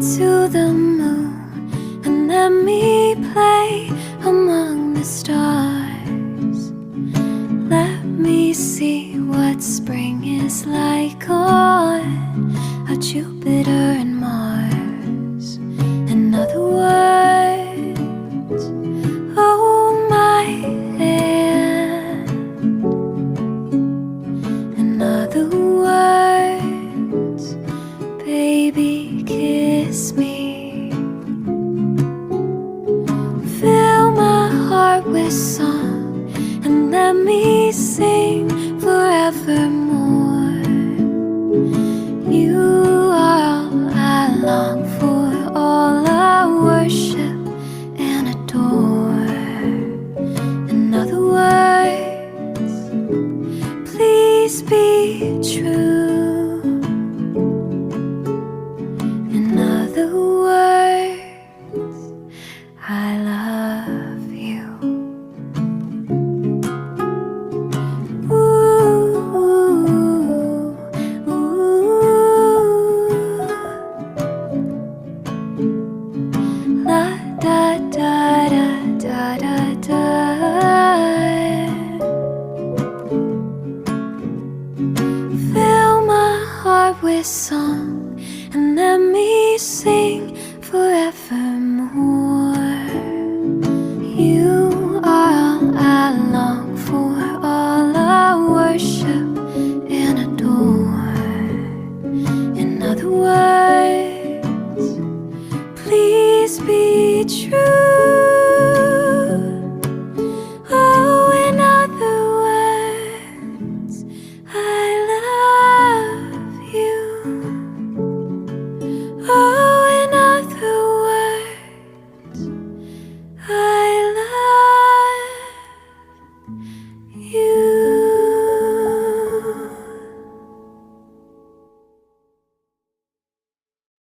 to the moon and let me play among the stars. Let me see what spring is like on a Jupiter and Mars. In other words, hold my hand. In other words, baby, kiss me. Fill my heart with song and let me sing forevermore. You are all I long for, all I worship and adore. In other words, please be true. In other words, I love you. Ooh, ooh, ooh. La da da da da da da. Fill my heart with song and let me sing forevermore.